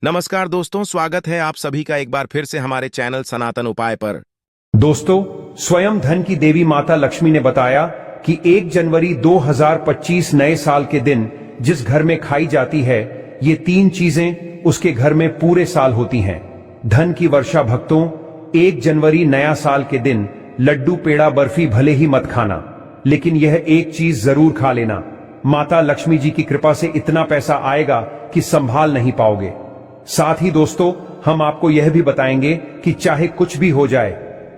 नमस्कार दोस्तों, स्वागत है आप सभी का एक बार फिर से हमारे चैनल सनातन उपाय पर। दोस्तों, स्वयं धन की देवी माता लक्ष्मी ने बताया कि 1 जनवरी 2025 नए साल के दिन जिस घर में खाई जाती है, ये 3 चीजें उसके घर में पूरे साल होती हैं। धन की वर्षा। भक्तों, 1 जनवरी नया साल के दिन लड्डू, पेड़ा, बर्फी भले ही मत खाना, लेकिन यह एक चीज जरूर खा लेना। माता लक्ष्मी जी की कृपा से इतना पैसा आएगा कि संभाल नहीं पाओगे। साथ ही दोस्तों, हम आपको यह भी बताएंगे कि चाहे कुछ भी हो जाए,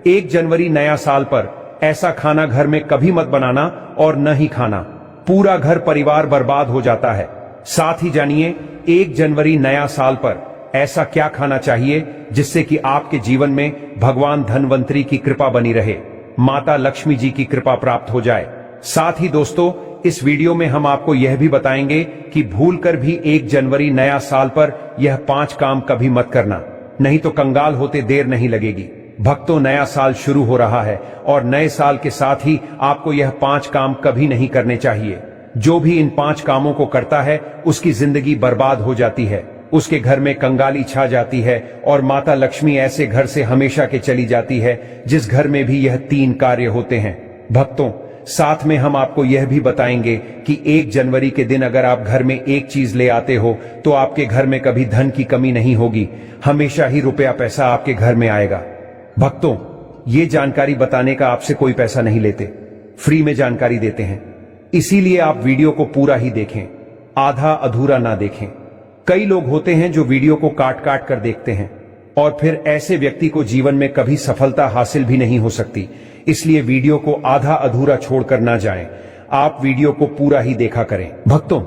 1 जनवरी नया साल पर ऐसा खाना घर में कभी मत बनाना और न ही खाना, पूरा घर परिवार बर्बाद हो जाता है। साथ ही जानिए 1 जनवरी नया साल पर ऐसा क्या खाना चाहिए जिससे कि आपके जीवन में भगवान धनवंतरी की कृपा बनी रहे, माता लक्ष्मी जी की कृपा प्राप्त हो जाए। साथ ही दोस्तों, इस वीडियो में हम आपको यह भी बताएंगे कि भूलकर भी 1 जनवरी नया साल पर यह 5 काम कभी मत करना, नहीं तो कंगाल होते देर नहीं लगेगी। भक्तों, नया साल शुरू हो रहा है और नए साल के साथ ही आपको यह 5 काम कभी नहीं करने चाहिए। जो भी इन 5 कामों को करता है उसकी जिंदगी बर्बाद हो जाती है, उसके घर में कंगाली छा जाती है और माता लक्ष्मी ऐसे घर से हमेशा के चली जाती है जिस घर में भी यह 3 कार्य होते हैं। भक्तों, साथ में हम आपको यह भी बताएंगे कि 1 जनवरी के दिन अगर आप घर में एक चीज ले आते हो तो आपके घर में कभी धन की कमी नहीं होगी, हमेशा ही रुपया पैसा आपके घर में आएगा। भक्तों, ये जानकारी बताने का आपसे कोई पैसा नहीं लेते, फ्री में जानकारी देते हैं, इसीलिए आप वीडियो को पूरा ही देखें, आधा अधूरा ना देखें। कई लोग होते हैं जो वीडियो को काट काट कर देखते हैं और फिर ऐसे व्यक्ति को जीवन में कभी सफलता हासिल भी नहीं हो सकती। इसलिए वीडियो को आधा अधूरा छोड़कर ना जाएं, आप वीडियो को पूरा ही देखा करें। भक्तों,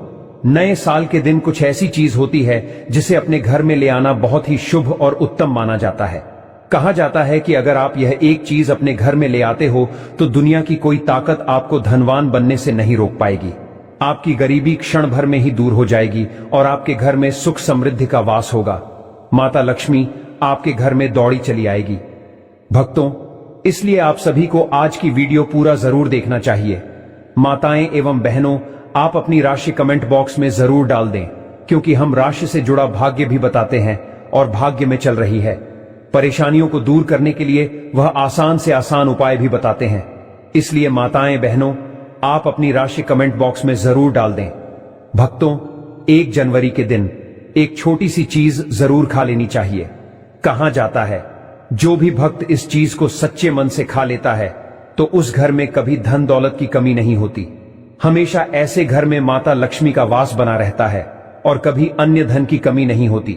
नए साल के दिन कुछ ऐसी चीज होती है जिसे अपने घर में ले आना बहुत ही शुभ और उत्तम माना जाता है। कहा जाता है कि अगर आप यह एक चीज अपने घर में ले आते हो तो दुनिया की कोई ताकत आपको धनवान बनने से नहीं रोक पाएगी। आपकी गरीबी क्षण भर में ही दूर हो जाएगी और आपके घर में सुख समृद्धि का वास होगा। माता लक्ष्मी आपके घर में दौड़ी चली आएगी। भक्तों, इसलिए आप सभी को आज की वीडियो पूरा जरूर देखना चाहिए। माताएं एवं बहनों, आप अपनी राशि कमेंट बॉक्स में जरूर डाल दें, क्योंकि हम राशि से जुड़ा भाग्य भी बताते हैं और भाग्य में चल रही है परेशानियों को दूर करने के लिए वह आसान से आसान उपाय भी बताते हैं। इसलिए माताएं बहनों, आप अपनी राशि कमेंट बॉक्स में जरूर डाल दें। भक्तों, 1 जनवरी के दिन एक छोटी सी चीज जरूर खा लेनी चाहिए। कहा जाता है, जो भी भक्त इस चीज को सच्चे मन से खा लेता है तो उस घर में कभी धन दौलत की कमी नहीं होती। हमेशा ऐसे घर में माता लक्ष्मी का वास बना रहता है और कभी अन्य धन की कमी नहीं होती।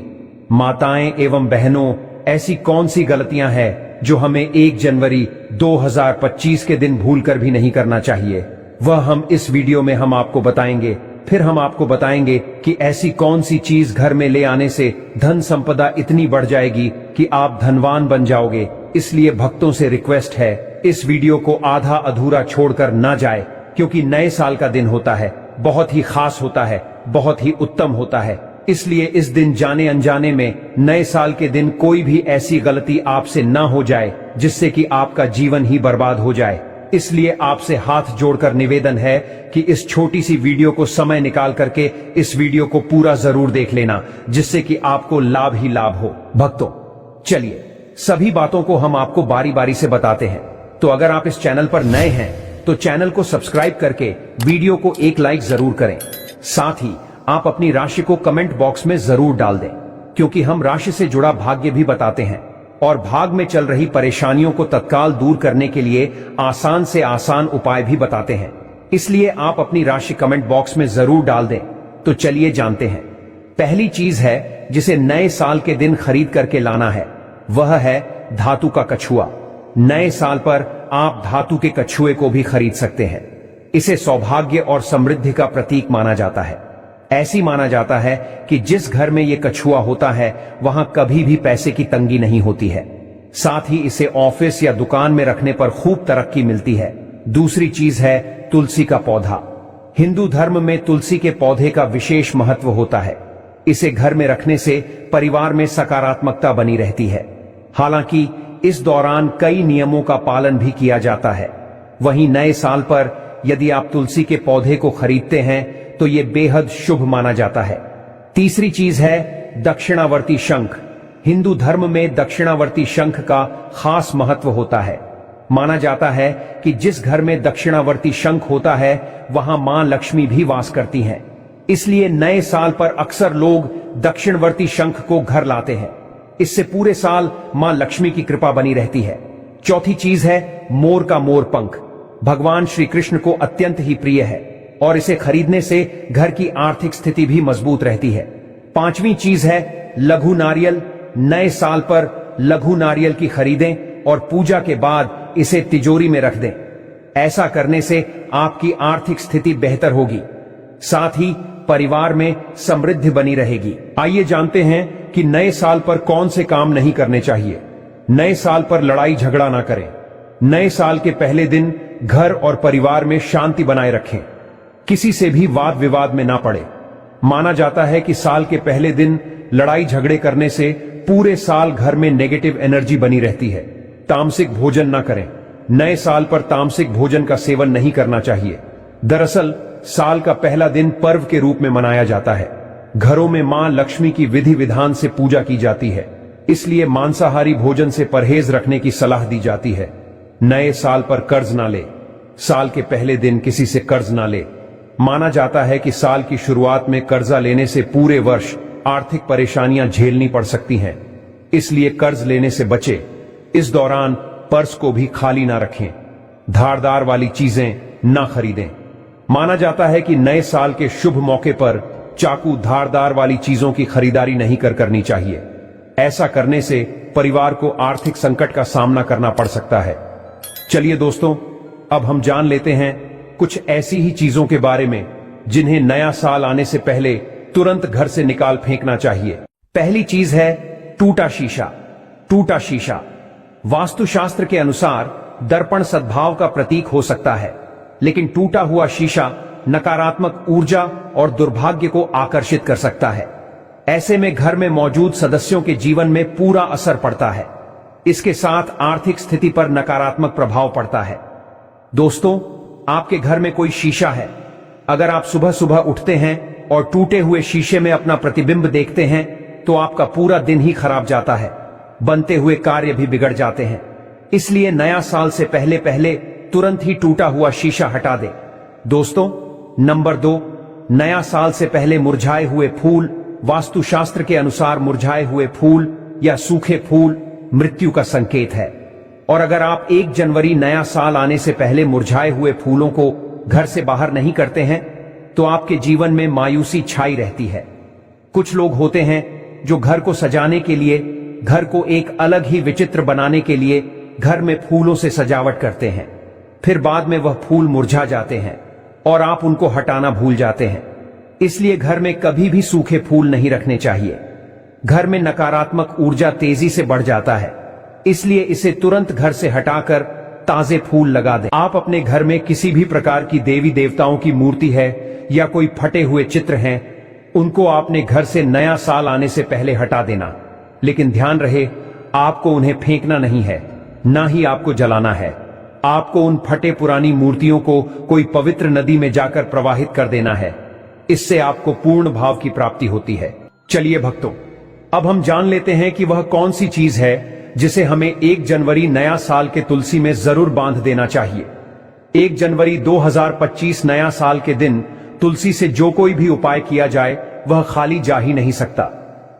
माताएं एवं बहनों, ऐसी कौन सी गलतियां हैं जो हमें 1 जनवरी 2025 के दिन भूलकर भी नहीं करना चाहिए, वह हम इस वीडियो में हम आपको बताएंगे। फिर हम आपको बताएंगे कि ऐसी कौन सी चीज घर में ले आने से धन संपदा इतनी बढ़ जाएगी कि आप धनवान बन जाओगे। इसलिए भक्तों से रिक्वेस्ट है, इस वीडियो को आधा अधूरा छोड़कर ना जाए, क्योंकि नए साल का दिन होता है, बहुत ही खास होता है, बहुत ही उत्तम होता है। इसलिए इस दिन जाने अनजाने में नए साल के दिन कोई भी ऐसी गलती आपसे ना हो जाए जिससे कि आपका जीवन ही बर्बाद हो जाए। इसलिए आपसे हाथ जोड़कर निवेदन है कि इस छोटी सी वीडियो को समय निकाल करके इस वीडियो को पूरा जरूर देख लेना, जिससे कि आपको लाभ ही लाभ हो। भक्तों, चलिए सभी बातों को हम आपको बारी बारी से बताते हैं। तो अगर आप इस चैनल पर नए हैं तो चैनल को सब्सक्राइब करके वीडियो को एक लाइक जरूर करें। साथ ही आप अपनी राशि को कमेंट बॉक्स में जरूर डाल दें, क्योंकि हम राशि से जुड़ा भाग्य भी बताते हैं और भाग में चल रही परेशानियों को तत्काल दूर करने के लिए आसान से आसान उपाय भी बताते हैं। इसलिए आप अपनी राशि कमेंट बॉक्स में जरूर डाल दें। तो चलिए जानते हैं। पहली चीज है जिसे नए साल के दिन खरीद करके लाना है, वह है धातु का कछुआ। नए साल पर आप धातु के कछुए को भी खरीद सकते हैं। इसे सौभाग्य और समृद्धि का प्रतीक माना जाता है। ऐसी माना जाता है कि जिस घर में यह कछुआ होता है वहां कभी भी पैसे की तंगी नहीं होती है। साथ ही इसे ऑफिस या दुकान में रखने पर खूब तरक्की मिलती है। दूसरी चीज है तुलसी का पौधा। हिंदू धर्म में तुलसी के पौधे का विशेष महत्व होता है। इसे घर में रखने से परिवार में सकारात्मकता बनी रहती है। हालांकि इस दौरान कई नियमों का पालन भी किया जाता है। वहीं नए साल पर यदि आप तुलसी के पौधे को खरीदते हैं तो यह बेहद शुभ माना जाता है। तीसरी चीज है दक्षिणावर्ती शंख। हिंदू धर्म में दक्षिणावर्ती शंख का खास महत्व होता है। माना जाता है कि जिस घर में दक्षिणावर्ती शंख होता है वहां मां लक्ष्मी भी वास करती हैं। इसलिए नए साल पर अक्सर लोग दक्षिणवर्ती शंख को घर लाते हैं। इससे पूरे साल मां लक्ष्मी की कृपा बनी रहती है। चौथी चीज है मोर का मोर पंख। भगवान श्री कृष्ण को अत्यंत ही प्रिय है और इसे खरीदने से घर की आर्थिक स्थिति भी मजबूत रहती है। पांचवी चीज है लघु नारियल। नए साल पर लघु नारियल की खरीदें और पूजा के बाद इसे तिजोरी में रख दें। ऐसा करने से आपकी आर्थिक स्थिति बेहतर होगी, साथ ही परिवार में समृद्धि बनी रहेगी। आइए जानते हैं कि नए साल पर कौन से काम नहीं करने चाहिए। नए साल पर लड़ाई झगड़ा ना करें। नए साल के पहले दिन घर और परिवार में शांति बनाए रखें। किसी से भी वाद विवाद में ना पड़े। माना जाता है कि साल के पहले दिन लड़ाई झगड़े करने से पूरे साल घर में नेगेटिव एनर्जी बनी रहती है। तामसिक भोजन ना करें। नए साल पर तामसिक भोजन का सेवन नहीं करना चाहिए। दरअसल साल का पहला दिन पर्व के रूप में मनाया जाता है। घरों में मां लक्ष्मी की विधि विधान से पूजा की जाती है, इसलिए मांसाहारी भोजन से परहेज रखने की सलाह दी जाती है। नए साल पर कर्ज ना ले। साल के पहले दिन किसी से कर्ज ना ले। माना जाता है कि साल की शुरुआत में कर्जा लेने से पूरे वर्ष आर्थिक परेशानियां झेलनी पड़ सकती हैं, इसलिए कर्ज लेने से बचे। इस दौरान पर्स को भी खाली ना रखें। धारदार वाली चीजें ना खरीदें। माना जाता है कि नए साल के शुभ मौके पर चाकू धारदार वाली चीजों की खरीदारी नहीं करनी चाहिए। ऐसा करने से परिवार को आर्थिक संकट का सामना करना पड़ सकता है। चलिए दोस्तों, अब हम जान लेते हैं कुछ ऐसी ही चीजों के बारे में जिन्हें नया साल आने से पहले तुरंत घर से निकाल फेंकना चाहिए। पहली चीज है टूटा शीशा। टूटा शीशा वास्तुशास्त्र के अनुसार दर्पण सद्भाव का प्रतीक हो सकता है, लेकिन टूटा हुआ शीशा नकारात्मक ऊर्जा और दुर्भाग्य को आकर्षित कर सकता है। ऐसे में घर में मौजूद सदस्यों के जीवन में पूरा असर पड़ता है। इसके साथ आर्थिक स्थिति पर नकारात्मक प्रभाव पड़ता है। दोस्तों, आपके घर में कोई शीशा है। अगर आप सुबह सुबह उठते हैं और टूटे हुए शीशे में अपना प्रतिबिंब देखते हैं तो आपका पूरा दिन ही खराब जाता है। बनते हुए कार्य भी बिगड़ जाते हैं। इसलिए नया साल से पहले पहले तुरंत ही टूटा हुआ शीशा हटा दें। दोस्तों, नंबर 2, नया साल से पहले मुरझाए हुए फूल। वास्तुशास्त्र के अनुसार मुरझाए हुए फूल या सूखे फूल मृत्यु का संकेत है, और अगर आप 1 जनवरी नया साल आने से पहले मुरझाए हुए फूलों को घर से बाहर नहीं करते हैं तो आपके जीवन में मायूसी छाई रहती है। कुछ लोग होते हैं जो घर को सजाने के लिए, घर को एक अलग ही विचित्र बनाने के लिए घर में फूलों से सजावट करते हैं। फिर बाद में वह फूल मुरझा जाते हैं और आप उनको हटाना भूल जाते हैं। इसलिए घर में कभी भी सूखे फूल नहीं रखने चाहिए। घर में नकारात्मक ऊर्जा तेजी से बढ़ जाता है, इसलिए इसे तुरंत घर से हटाकर ताजे फूल लगा दें। आप अपने घर में किसी भी प्रकार की देवी देवताओं की मूर्ति है या कोई फटे हुए चित्र हैं, उनको आपने घर से नया साल आने से पहले हटा देना। लेकिन ध्यान रहे, आपको उन्हें फेंकना नहीं है, ना ही आपको जलाना है। आपको उन फटे पुरानी मूर्तियों को कोई पवित्र नदी में जाकर प्रवाहित कर देना है। इससे आपको पूर्ण भाव की प्राप्ति होती है। चलिए भक्तों, अब हम जान लेते हैं कि वह कौन सी चीज है जिसे हमें 1 जनवरी नया साल के तुलसी में जरूर बांध देना चाहिए। 1 जनवरी 2025 नया साल के दिन तुलसी से जो कोई भी उपाय किया जाए वह खाली जा ही नहीं सकता,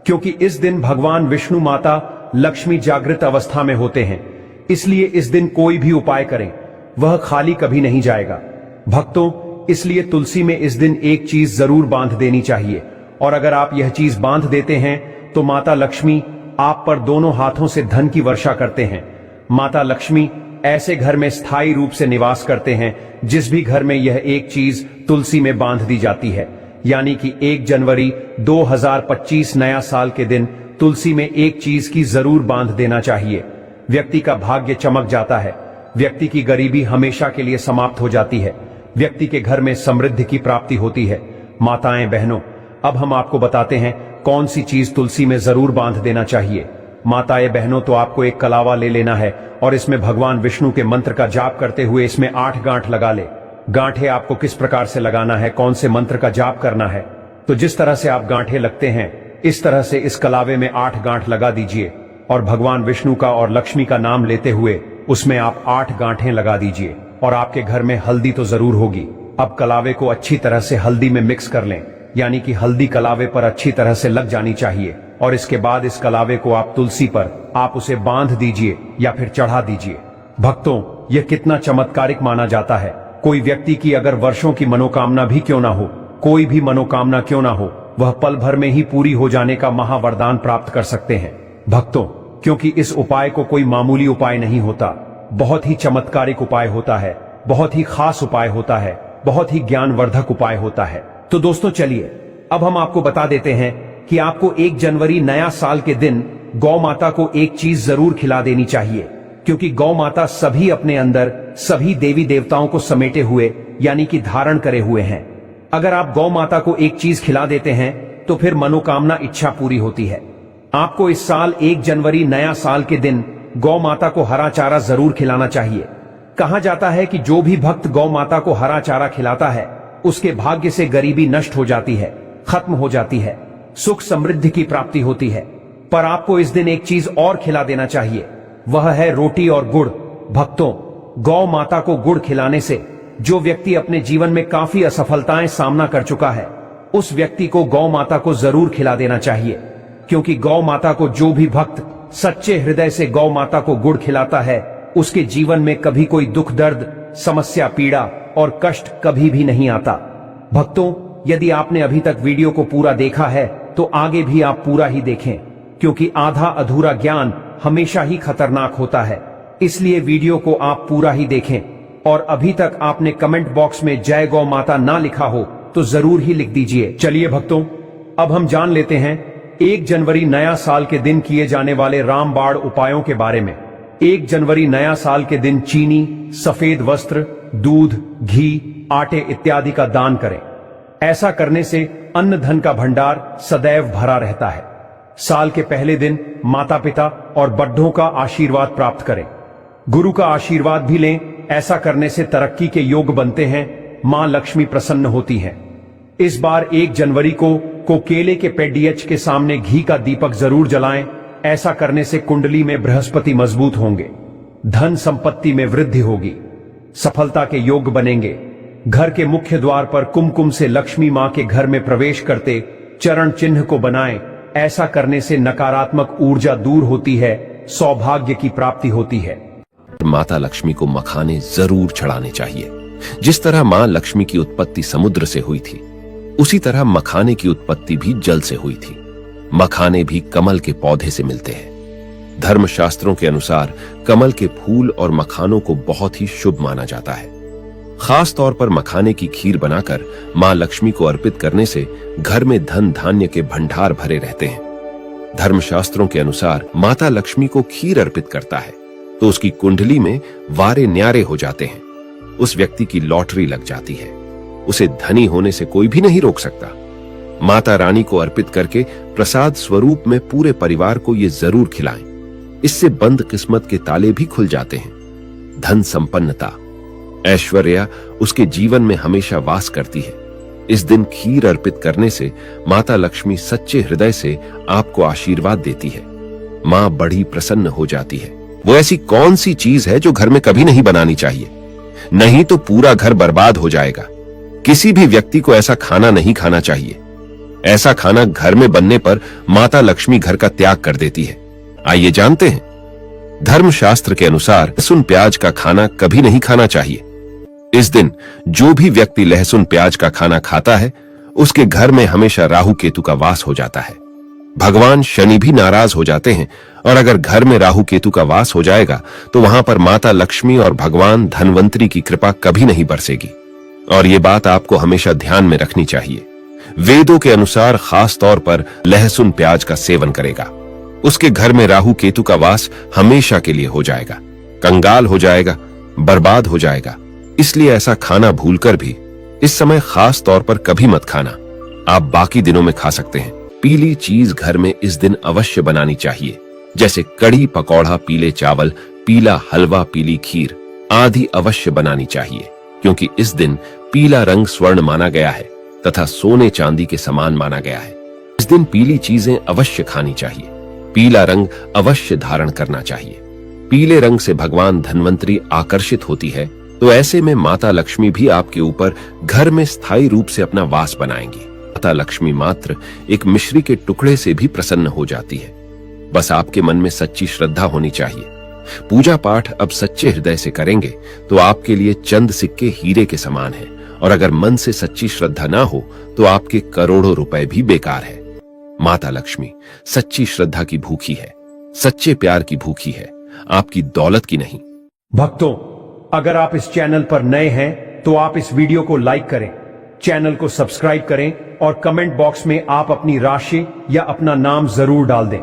क्योंकि इस दिन भगवान विष्णु माता लक्ष्मी जागृत अवस्था में होते हैं। इसलिए इस दिन कोई भी उपाय करें वह खाली कभी नहीं जाएगा। भक्तों, इसलिए तुलसी में इस दिन एक चीज जरूर बांध देनी चाहिए, और अगर आप यह चीज बांध देते हैं तो माता लक्ष्मी आप पर दोनों हाथों से धन की वर्षा करते हैं। माता लक्ष्मी ऐसे घर में स्थायी रूप से निवास करते हैं जिस भी घर में यह एक चीज तुलसी में बांध दी जाती है। यानी कि 1 जनवरी 2025 नया साल के दिन तुलसी में एक चीज की जरूर बांध देना चाहिए। व्यक्ति का भाग्य चमक जाता है, व्यक्ति की गरीबी हमेशा के लिए समाप्त हो जाती है, व्यक्ति के घर में समृद्धि की प्राप्ति होती है। माताएं बहनों, अब हम आपको बताते हैं कौन सी चीज तुलसी में जरूर बांध देना चाहिए। माताएं बहनों, तो आपको एक कलावा ले लेना है और इसमें भगवान विष्णु के मंत्र का जाप करते हुए इसमें 8 गांठ लगा ले। गांठें आपको किस प्रकार से लगाना है, कौन से मंत्र का जाप करना है, तो जिस तरह से आप गांठें लगते हैं इस तरह से इस कलावे में 8 गांठ लगा दीजिए और भगवान विष्णु का और लक्ष्मी का नाम लेते हुए उसमें आप 8 गांठें लगा दीजिए। और आपके घर में हल्दी तो जरूर होगी। अब कलावे को अच्छी तरह से हल्दी में मिक्स कर लें, यानी कि हल्दी कलावे पर अच्छी तरह से लग जानी चाहिए। और इसके बाद इस कलावे को आप तुलसी पर आप उसे बांध दीजिए या फिर चढ़ा दीजिए। भक्तों, यह कितना चमत्कारिक माना जाता है। कोई व्यक्ति की अगर वर्षों की मनोकामना भी क्यों ना हो, कोई भी मनोकामना क्यों ना हो, वह पल भर में ही पूरी हो जाने का महावरदान प्राप्त कर सकते हैं। भक्तों, क्योंकि इस उपाय को कोई मामूली उपाय नहीं होता, बहुत ही चमत्कारिक उपाय होता है, बहुत ही खास उपाय होता है, बहुत ही ज्ञानवर्धक उपाय होता है। तो दोस्तों चलिए अब हम आपको बता देते हैं कि आपको 1 जनवरी नया साल के दिन गौ माता को एक चीज जरूर खिला देनी चाहिए, क्योंकि गौ माता सभी अपने अंदर सभी देवी देवताओं को समेटे हुए यानी कि धारण करे हुए हैं। अगर आप गौ माता को एक चीज खिला देते हैं तो फिर मनोकामना इच्छा पूरी होती है। आपको इस साल 1 जनवरी नया साल के दिन गौ माता को हरा चारा जरूर खिलाना चाहिए। कहा जाता है कि जो भी भक्त गौ माता को हरा चारा खिलाता है उसके भाग्य से गरीबी नष्ट हो जाती है, खत्म हो जाती है, सुख समृद्धि की प्राप्ति होती है। पर आपको इस दिन एक चीज और खिला देना चाहिए, वह है रोटी और गुड़। भक्तों, गौ माता को गुड़ खिलाने से जो व्यक्ति अपने जीवन में काफी असफलताएं सामना कर चुका है, उस व्यक्ति को गौ माता को जरूर खिला देना चाहिए। क्योंकि गौ माता को जो भी भक्त सच्चे हृदय से गौ माता को गुड़ खिलाता है, उसके जीवन में कभी कोई दुख दर्द, समस्या, पीड़ा और कष्ट कभी भी नहीं आता। भक्तों, यदि आपने अभी तक वीडियो को पूरा देखा है तो आगे भी आप पूरा ही देखें, क्योंकि आधा अधूरा ज्ञान हमेशा ही खतरनाक होता है। इसलिए वीडियो को आप पूरा ही देखें। और अभी तक आपने कमेंट बॉक्स में जय गौ माता ना लिखा हो तो जरूर ही लिख दीजिए। चलिए भक्तों, अब हम जान लेते हैं 1 जनवरी नया साल के दिन किए जाने वाले रामबाण उपायों के बारे में। 1 जनवरी नया साल के दिन चीनी, सफेद वस्त्र, दूध, घी, आटे इत्यादि का दान करें। ऐसा करने से अन्न धन का भंडार सदैव भरा रहता है। साल के पहले दिन माता पिता और बड्ढों का आशीर्वाद प्राप्त करें। गुरु का आशीर्वाद भी लें। ऐसा करने से तरक्की के योग बनते हैं, मां लक्ष्मी प्रसन्न होती हैं। इस बार 1 जनवरी को केले के पेडियच के सामने घी का दीपक जरूर जलाएं। ऐसा करने से कुंडली में बृहस्पति मजबूत होंगे, धन संपत्ति में वृद्धि होगी, सफलता के योग बनेंगे। घर के मुख्य द्वार पर कुमकुम से लक्ष्मी मां के घर में प्रवेश करते चरण चिन्ह को बनाएं। ऐसा करने से नकारात्मक ऊर्जा दूर होती है, सौभाग्य की प्राप्ति होती है। माता लक्ष्मी को मखाने जरूर चढ़ाने चाहिए। जिस तरह मां लक्ष्मी की उत्पत्ति समुद्र से हुई थी, उसी तरह मखाने की उत्पत्ति भी जल से हुई थी। मखाने भी कमल के पौधे से मिलते हैं। धर्मशास्त्रों के अनुसार कमल के फूल और मखानों को बहुत ही शुभ माना जाता है। खास तौर पर मखाने की खीर बनाकर मां लक्ष्मी को अर्पित करने से घर में धन धान्य के भंडार भरे रहते हैं। धर्मशास्त्रों के अनुसार माता लक्ष्मी को खीर अर्पित करता है तो उसकी कुंडली में वारे न्यारे हो जाते हैं, उस व्यक्ति की लॉटरी लग जाती है, उसे धनी होने से कोई भी नहीं रोक सकता। माता रानी को अर्पित करके प्रसाद स्वरूप में पूरे परिवार को ये जरूर खिलाएं। इससे बंद किस्मत के ताले भी खुल जाते हैं। धन संपन्नता, ऐश्वर्य उसके जीवन में हमेशा वास करती है। इस दिन खीर अर्पित करने से माता लक्ष्मी सच्चे हृदय से आपको आशीर्वाद देती है। मां बड़ी प्रसन्न हो जाती है। वो ऐसी कौन सी चीज है जो घर में कभी नहीं बनानी चाहिए? नहीं तो पूरा घर बर्बाद हो जाएगा। किसी भी व्यक्ति को ऐसा खाना नहीं खाना चाहिए। ऐसा खाना घर में बनने पर माता लक्ष्मी घर का त्याग कर देती है। आइए जानते हैं। धर्मशास्त्र के अनुसार लहसुन प्याज का खाना कभी नहीं खाना चाहिए। इस दिन जो भी व्यक्ति लहसुन प्याज का खाना खाता है, उसके घर में हमेशा राहु केतु का वास हो जाता है। भगवान शनि भी नाराज हो जाते हैं, और अगर घर में राहु केतु का वास हो जाएगा तो वहां पर माता लक्ष्मी और भगवान धनवंतरी की कृपा कभी नहीं बरसेगी। और ये बात आपको हमेशा ध्यान में रखनी चाहिए। वेदों के अनुसार खास तौर पर लहसुन प्याज का सेवन करेगा, उसके घर में राहु केतु का वास हमेशा के लिए हो जाएगा, कंगाल हो जाएगा, बर्बाद हो जाएगा। इसलिए ऐसा खाना भूलकर भी इस समय खास तौर पर कभी मत खाना। आप बाकी दिनों में खा सकते हैं। पीली चीज घर में इस दिन अवश्य बनानी चाहिए, जैसे कड़ी पकौड़ा, पीले चावल, पीला हलवा, पीली खीर आदि अवश्य बनानी चाहिए, क्योंकि इस दिन पीला रंग स्वर्ण माना गया है तथा सोने चांदी के समान माना गया है। इस इस दिन पीली चीजें अवश्य खानी चाहिए। पीला रंग अवश्य धारण करना चाहिए। पीले रंग से भगवान धन्वंतरी आकर्षित होती है, तो ऐसे में माता लक्ष्मी भी आपके ऊपर घर में स्थायी रूप से अपना वास बनाएंगी। माता लक्ष्मी मात्र एक मिश्री के टुकड़े से भी प्रसन्न हो जाती है। बस आपके मन में सच्ची श्रद्धा होनी चाहिए। पूजा पाठ अब सच्चे हृदय से करेंगे तो आपके लिए चंद सिक्के हीरे के समान है, और अगर मन से सच्ची श्रद्धा ना हो तो आपके करोड़ों रुपए भी बेकार है। माता लक्ष्मी सच्ची श्रद्धा की भूखी है, सच्चे प्यार की भूखी है, आपकी दौलत की नहीं। भक्तों, अगर आप इस चैनल पर नए हैं तो आप इस वीडियो को लाइक करें, चैनल को सब्सक्राइब करें और कमेंट बॉक्स में आप अपनी राशि या अपना नाम जरूर डाल दें।